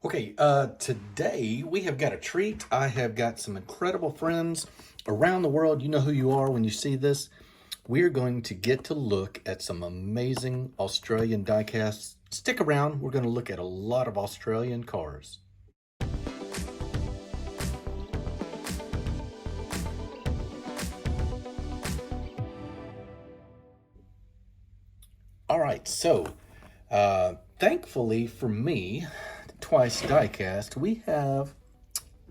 Okay, today we have got a treat. I have got some incredible friends around the world. You know who you are when you see this. We are going to get to look at some amazing Australian diecasts. Stick around. We're going to look at a lot of Australian cars. All right, so thankfully for me, TWYCE Diecast, we have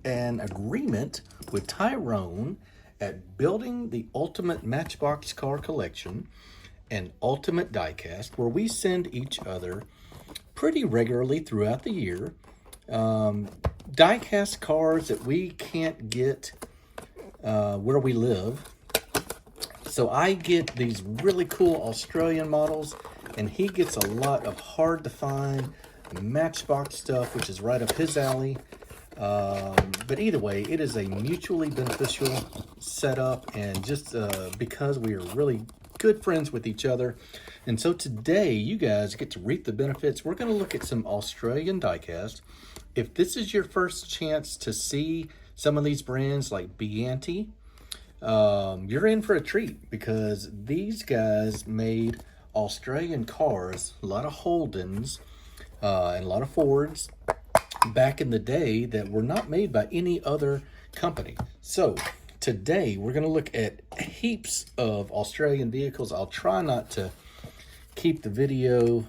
an agreement with Tyrone at building the ultimate Matchbox car collection and ultimate diecast, where we send each other pretty regularly throughout the year diecast cars that we can't get where we live. So I get these really cool Australian models, and he gets a lot of hard to find Matchbox stuff, which is right up his alley. But either way, it is a mutually beneficial setup, and just because we are really good friends with each other. And so today, you guys get to reap the benefits. We're going to look at some Australian diecast. If this is your first chance to see some of these brands like Biante, you're in for a treat, because these guys made Australian cars, a lot of Holdens and a lot of Fords back in the day that were not made by any other company. So today we're going to look at heaps of Australian vehicles. I'll try not to keep the video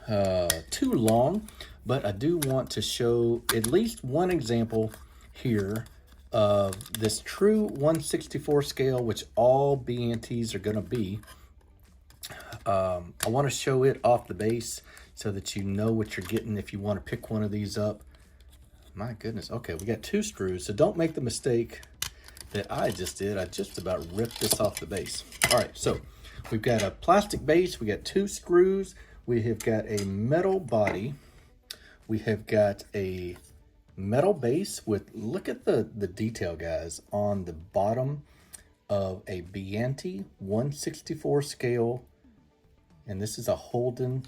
too long, but I do want to show at least one example here of this true 1/64 scale, which all Biantes are going to be. I want to show it off the base so that you know what you're getting if you want to pick one of these up. My goodness. Okay, we got two screws, so don't make the mistake that I just did. I just about ripped this off the base. All right, so we've got a plastic base. We got two screws. We have got a metal body. We have got a metal base with, look at the detail, guys, on the bottom of a Biante 1/64 scale. And this is a Holden,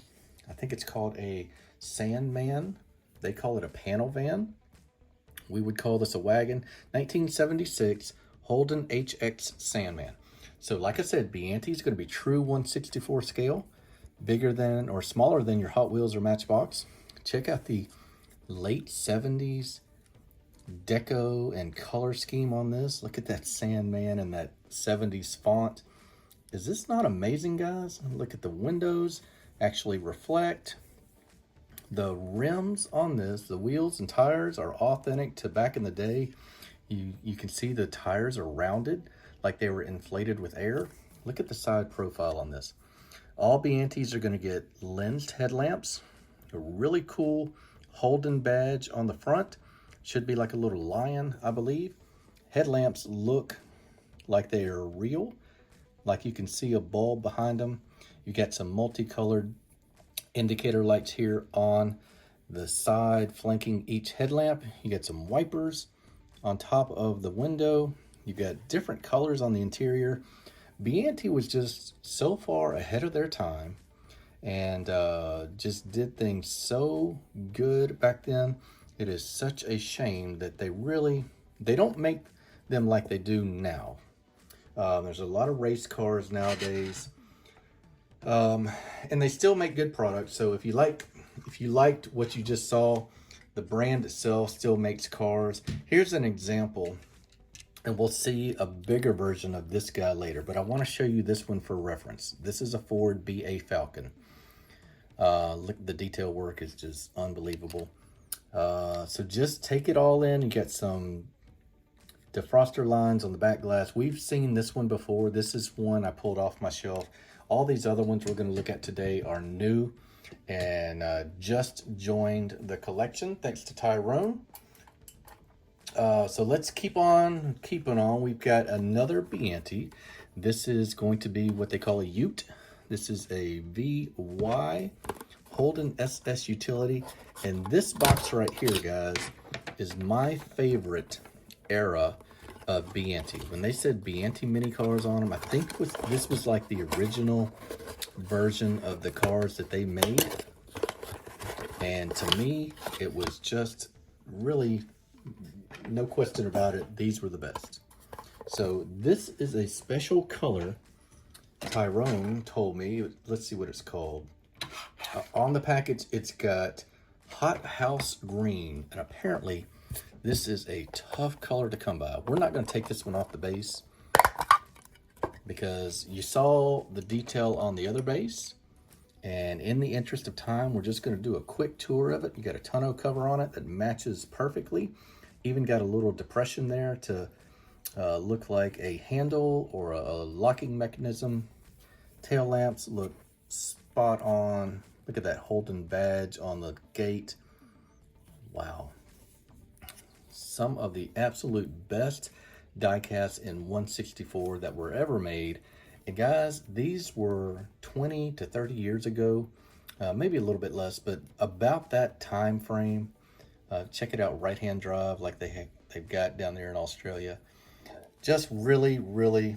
I think it's called a Sandman. They call it a panel van. We would call this a wagon. 1976 Holden HX Sandman. So like I said, Biante is going to be true 1/64 scale, bigger than or smaller than your Hot Wheels or Matchbox. Check out the late 70s deco and color scheme on this. Look at that Sandman and that 70s font. Is this not amazing, guys? Look at the windows actually reflect. The rims on this, the wheels and tires, are authentic to back in the day. You can see the tires are rounded like they were inflated with air. Look at the side profile on this. All Biantes are going to get lensed headlamps, a really cool Holden badge on the front. Should be like a little lion, I believe. Headlamps look like they are real, like you can see a bulb behind them. You got some multicolored indicator lights here on the side flanking each headlamp. You got some wipers on top of the window. You got different colors on the interior. Biante was just so far ahead of their time, and just did things so good back then. It is such a shame that they don't make them like they do now. There's a lot of race cars nowadays. And they still make good products. So if you liked what you just saw, the brand itself still makes cars. Here's an example, and we'll see a bigger version of this guy later, but I want to show you this one for reference. This is a Ford BA Falcon. Look, the detail work is just unbelievable. So just take it all in. You got some defroster lines on the back glass. We've seen this one before. This is one I pulled off my shelf. All these other ones we're going to look at today are new and just joined the collection thanks to Tyrone. So let's keep on keeping on. We've got another Biante. This is going to be what they call a Ute. This is a VY Holden SS utility. And this box right here, guys, is my favorite era of Biante. When they said Biante mini cars on them, I think this was like the original version of the cars that they made. And to me, it was just really, no question about it, these were the best. So this is a special color. Tyrone told me, let's see what it's called. On the package, it's got Hot House Green, and apparently this is a tough color to come by. We're not going to take this one off the base because you saw the detail on the other base, and in the interest of time, we're just going to do a quick tour of it. You got a tonneau cover on it that matches perfectly. Even got a little depression there to look like a handle or a locking mechanism. Tail lamps look spot on. Look at that Holden badge on the gate. Wow. Some of the absolute best diecasts in 1/64 that were ever made. And guys, these were 20 to 30 years ago, maybe a little bit less, but about that time frame. Check it out, right-hand drive like they've got down there in Australia. Just really, really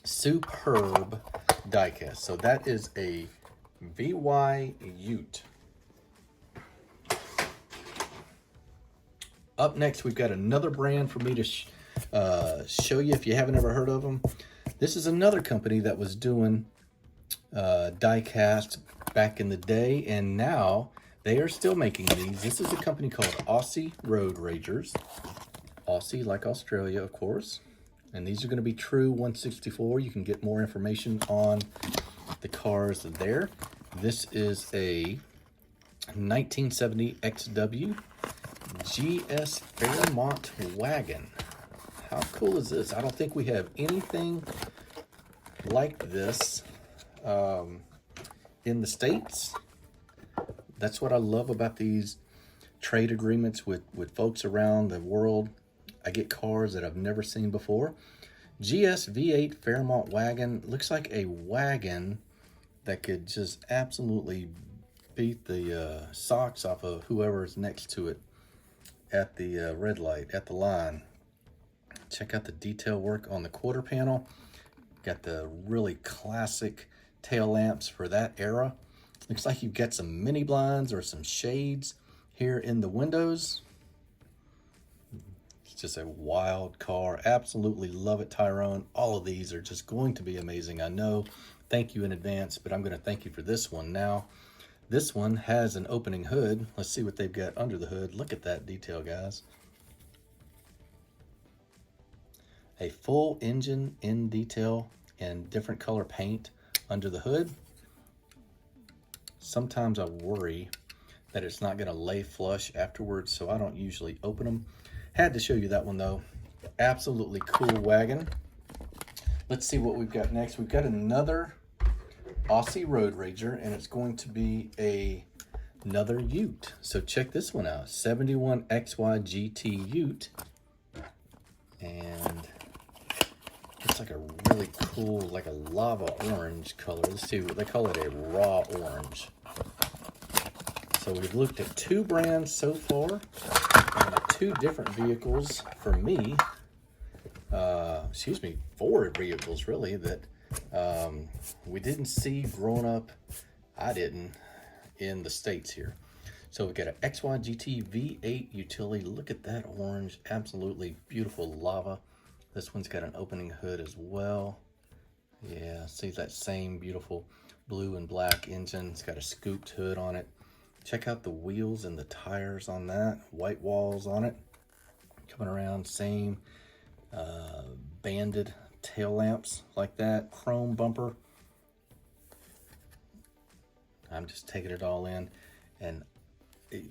superb diecast. So that is a VY Ute. Up next, we've got another brand for me to show you if you haven't ever heard of them. This is another company that was doing diecast back in the day, and now they are still making these. This is a company called Aussie Road Ragers. Aussie, like Australia, of course. And these are going to be true 1/64. You can get more information on the cars there. This is a 1970 XW GS Fairmont wagon. How cool is this? I don't think we have anything like this in the States. That's what I love about these trade agreements with folks around the world. I get cars that I've never seen before. GS V8 Fairmont wagon. Looks like a wagon that could just absolutely beat the socks off of whoever's next to it at the red light, at the line. Check out the detail work on the quarter panel. Got the really classic tail lamps for that era. Looks like you've got some mini blinds or some shades here in the windows. It's just a wild car. Absolutely love it, Tyrone. All of these are just going to be amazing, I know. Thank you in advance, but I'm going to thank you for this one now. This one has an opening hood. Let's see what they've got under the hood. Look at that detail, guys. A full engine in detail and different color paint under the hood. Sometimes I worry that it's not going to lay flush afterwards, so I don't usually open them. Had to show you that one though. Absolutely cool wagon. Let's see what we've got next. We've got another Aussie Road Rager, and it's going to be another Ute. So check this one out. 71 XY GT Ute. And it's like a really cool, like a lava orange color. Let's see, they call it a raw orange. So we've looked at two brands so far, and two different vehicles for me. Four vehicles really that we didn't see growing up. I didn't in the States here. So we got an XYGT V8 utility. Look at that orange, absolutely beautiful lava. This one's got an opening hood as well. Yeah, see that same beautiful blue and black engine. It's got a scooped hood on it. Check out the wheels and the tires on that. White walls on it. Coming around, same banded tail lamps like that. Chrome bumper. I'm just taking it all in. And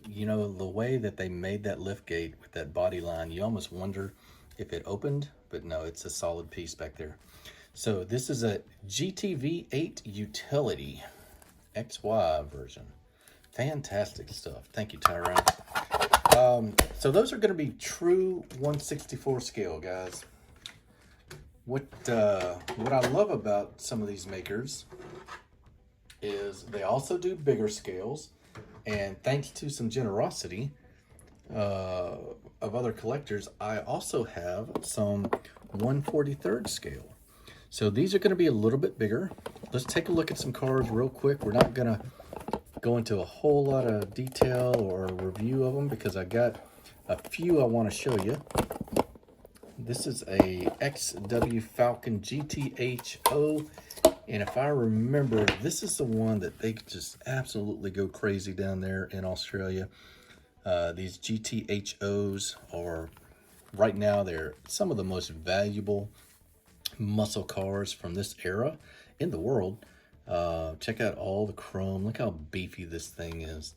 you know, the way that they made that lift gate with that body line, you almost wonder if it opened, but no, it's a solid piece back there. So this is a GTV8 utility XY version. Fantastic stuff. Thank you, Tyrone. So those are going to be true 1/64 scale, guys. What I love about some of these makers is they also do bigger scales, and thanks to some generosity of other collectors, I also have some 1/43 scale. So these are going to be a little bit bigger. Let's take a look at some cars real quick. We're not going to go into a whole lot of detail or review of them because I got a few I want to show you. This is a XW Falcon GTHO, and if I remember, this is the one that they just absolutely go crazy down there in Australia. These GTHOs are, right now, they're some of the most valuable muscle cars from this era in the world. Check out all the chrome. Look how beefy this thing is.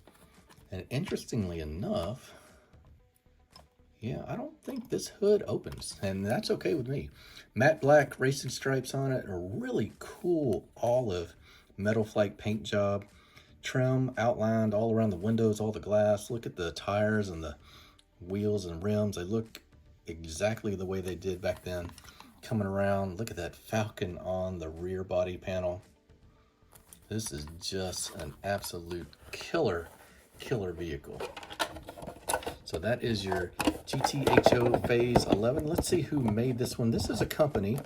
And interestingly enough, yeah, I don't think this hood opens, and that's okay with me. Matte black racing stripes on it, a really cool olive metal flake paint job. Trim outlined all around the windows, all the glass. Look at the tires and the wheels and rims. They look exactly the way they did back then. Coming around, look at that Falcon on the rear body panel. This is just an absolute killer vehicle. So that is your GTHO Phase 11. Let's see who made this one. This is a company.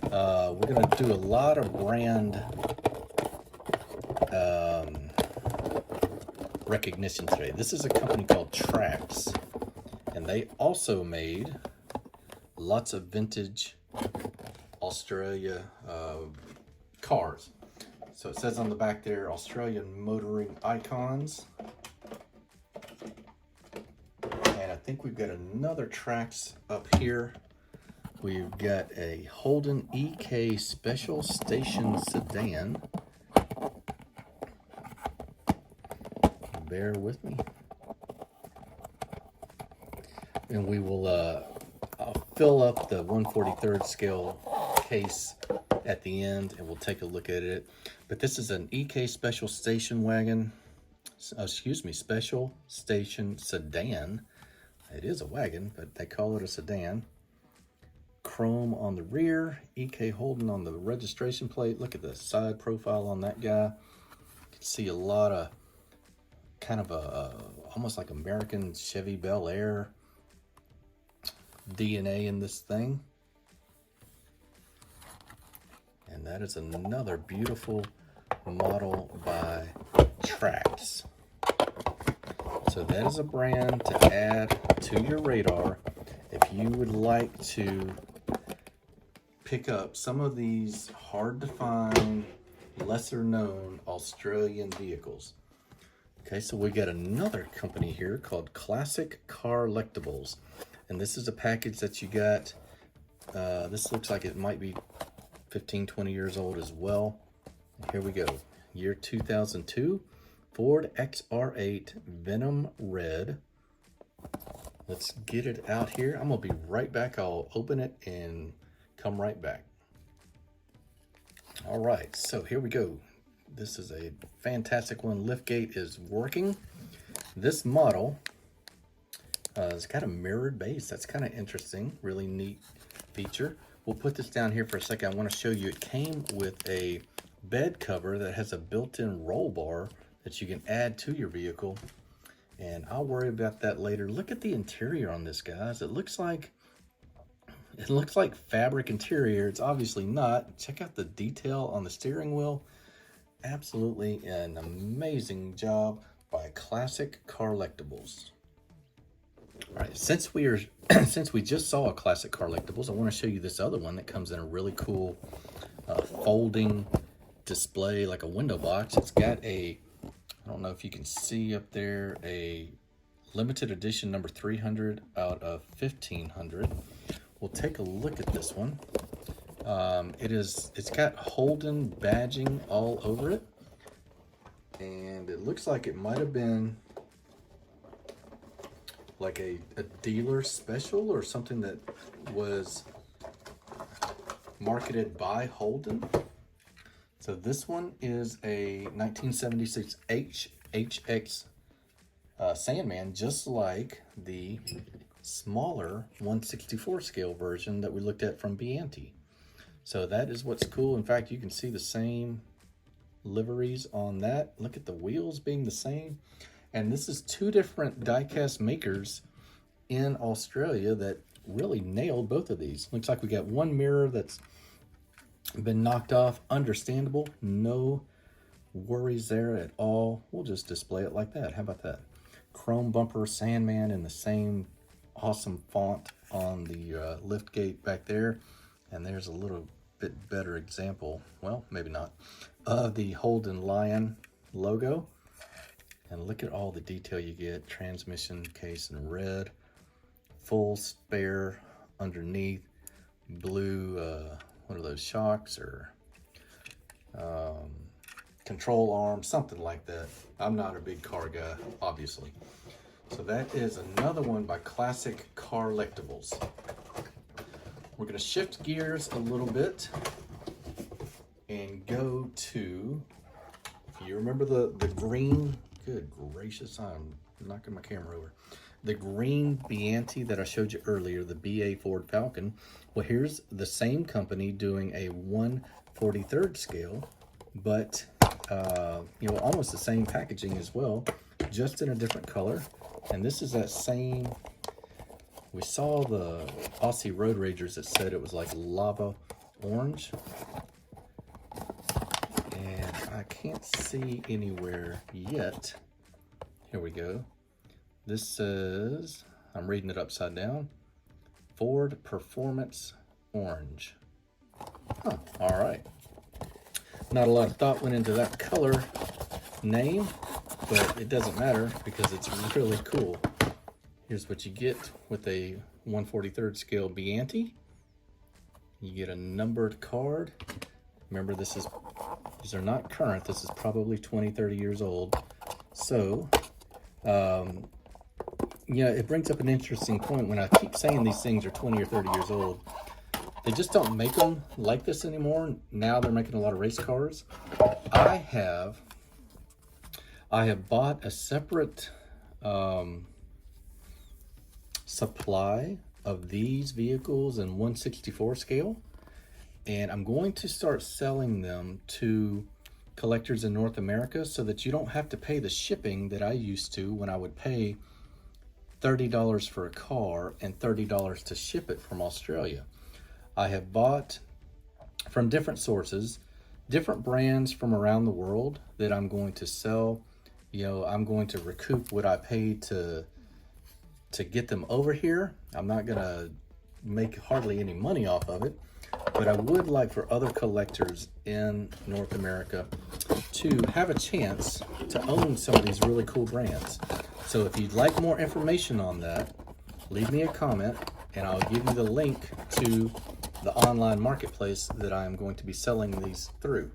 We're going to do a lot of brand recognition today. This is a company called Trax, and they also made lots of vintage Australia cars. So it says on the back there, Australian motoring icons. And I think we've got another Trax up here. We've got a Holden EK Special Station Sedan. Bear with me. And we will I'll fill up the 1/43rd scale case at the end and we'll take a look at it. But this is an EK Special Station wagon. Excuse me, Special Station Sedan. It is a wagon, but they call it a sedan. Chrome on the rear, EK Holden on the registration plate. Look at the side profile on that guy. You can see a lot of kind of almost like American Chevy Bel Air DNA in this thing. And that is another beautiful model by Trax. So that is a brand to add to your radar if you would like to pick up some of these hard to find, lesser known Australian vehicles. Okay, so we got another company here called Classic Collectibles, and this is a package that you got. This looks like it might be 15-20 years old as well. Here we go. Year 2002 Ford XR8 Venom Red. Let's get it out here. I'm gonna be right back. I'll open it and come right back. All right, so here we go. This is a fantastic one. Liftgate is working. This model has got a mirrored base. That's kind of interesting. Really neat feature. We'll put this down here for a second. I want to show you. It came with a bed cover that has a built-in roll bar that you can add to your vehicle. And I'll worry about that later. Look at the interior on this, guys. It looks like fabric interior. It's obviously not. Check out the detail on the steering wheel. Absolutely an amazing job by Classic Collectibles. All right, since we just saw a Classic Collectibles, I want to show you this other one that comes in a really cool folding display, like a window box. It's got a, I don't know if you can see up there, a limited edition number 300 out of 1500. We'll take a look at this one. It's got Holden badging all over it, and it looks like it might have been like a dealer special or something that was marketed by Holden. So this one is a 1976 HX Sandman, just like the smaller 1/64 scale version that we looked at from Biante. So that is what's cool. In fact, you can see the same liveries on that. Look at the wheels being the same. And this is two different diecast makers in Australia that really nailed both of these. Looks like we got one mirror that's been knocked off. Understandable. No worries there at all. We'll just display it like that. How about that? Chrome bumper Sandman in the same awesome font on the lift gate back there. And there's a little bit better example, well, maybe not, of the Holden Lion logo. And look at all the detail you get. Transmission case in red, full spare underneath, blue, what are those, shocks or control arm, something like that. I'm not a big car guy, obviously. So that is another one by Classic Collectibles. We're gonna shift gears a little bit and go to, you remember the green, good gracious, I'm knocking my camera over. The green Biante that I showed you earlier, the BA Ford Falcon. Well, here's the same company doing a 1/43rd scale, but you know, almost the same packaging as well, just in a different color. And this is that same, we saw the Aussie Road Ragers that said it was like lava orange. And I can't see anywhere yet. Here we go. This says, I'm reading it upside down, Ford Performance Orange. Huh, all right. Not a lot of thought went into that color name, but it doesn't matter because it's really cool. Here's what you get with a 1/43rd scale Biante. You get a numbered card. Remember, these are not current. This is probably 20, 30 years old. So, you know, it brings up an interesting point when I keep saying these things are 20 or 30 years old. They just don't make them like this anymore. Now they're making a lot of race cars. I have bought a separate supply of these vehicles in 1/64 scale, and I'm going to start selling them to collectors in North America so that you don't have to pay the shipping that I used to when I would pay $30 for a car and $30 to ship it from Australia. I have bought from different sources, different brands from around the world that I'm going to sell. You know, I'm going to recoup what I paid to get them over here. I'm not gonna make hardly any money off of it, but I would like for other collectors in North America to have a chance to own some of these really cool brands. So if you'd like more information on that, leave me a comment and I'll give you the link to the online marketplace that I'm going to be selling these through.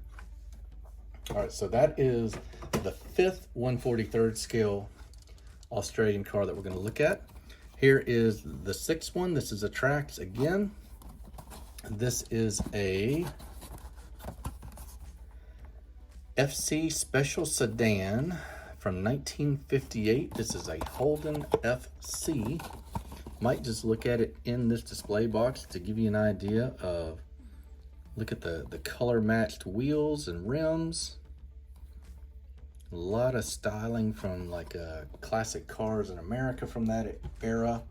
All right, so that is the 5th 1/43rd scale Australian car that we're going to look at. Here is the 6th one. This is a Trax again. This is a FC Special Sedan from 1958. This is a Holden FC. Might just look at it in this display box to give you an idea of, look at the color matched wheels and rims. A lot of styling from like classic cars in America from that era.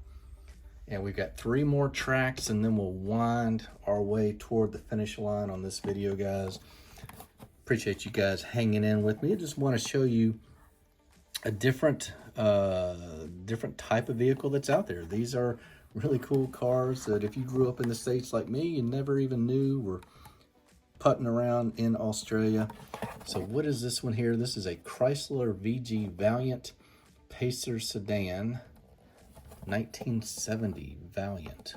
And we've got 3 more tracks and then we'll wind our way toward the finish line on this video, guys. Appreciate you guys hanging in with me. I just want to show you a different type of vehicle that's out there. These are really cool cars that if you grew up in the States like me, you never even knew were putting around in Australia. So what is this one here? This is a Chrysler VG Valiant Pacer Sedan, 1970 Valiant.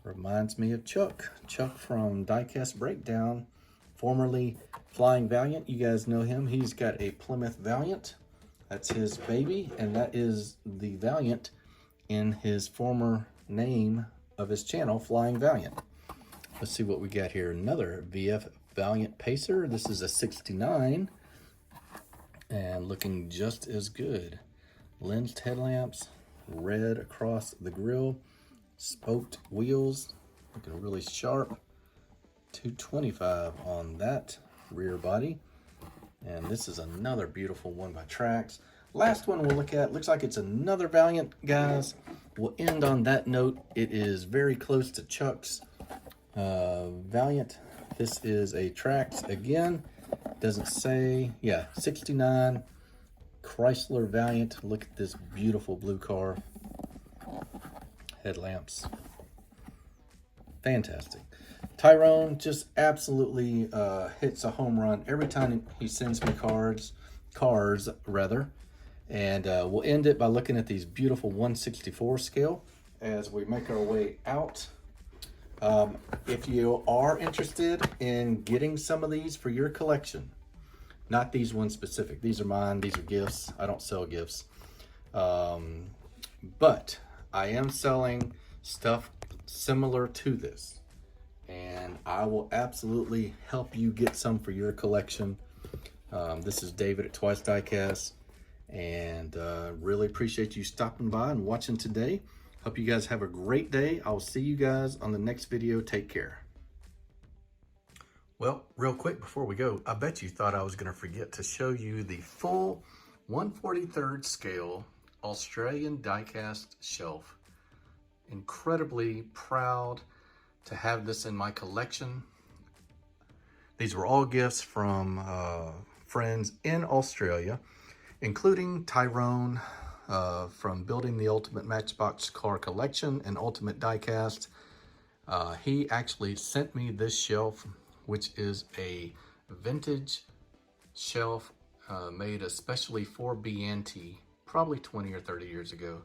Reminds me of Chuck from Diecast Breakdown, formerly Flying Valiant. You guys know him. He's got a Plymouth Valiant. That's his baby, and that is the Valiant in his former name of his channel, Flying Valiant. Let's see what we got here. Another VF Valiant Pacer. This is a 69 and looking just as good. Lensed headlamps, red across the grille, spoked wheels, looking really sharp. 225 on that rear body. And this is another beautiful one by Trax. Last one we'll look at, looks like it's another Valiant, guys. We'll end on that note. It is very close to Chuck's Valiant. This is a Trax again. Doesn't say, yeah, 69 Chrysler Valiant. Look at this beautiful blue car. Headlamps. Fantastic. Tyrone just absolutely hits a home run every time he sends me cars rather. And we'll end it by looking at these beautiful 1/64 scale as we make our way out. If you are interested in getting some of these for your collection, not these ones specific, these are mine, these are gifts, I don't sell gifts, but I am selling stuff similar to this, and I will absolutely help you get some for your collection. This is David at TWYCE Diecast, and really appreciate you stopping by and watching today. Hope you guys have a great day. I'll see you guys on the next video. Take care. Well, real quick before we go, I bet you thought I was going to forget to show you the full 1/43 scale Australian diecast shelf. Incredibly proud to have this in my collection. These were all gifts from friends in Australia, including Tyrone, from building the Ultimate Matchbox Car Collection and Ultimate Diecast. He actually sent me this shelf, which is a vintage shelf made especially for Biante, probably 20 or 30 years ago.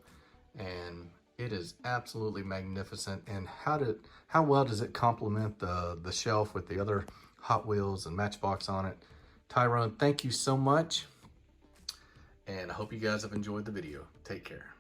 And it is absolutely magnificent. And how well does it complement the shelf with the other Hot Wheels and Matchbox on it? Tyrone, thank you so much. And I hope you guys have enjoyed the video. Take care.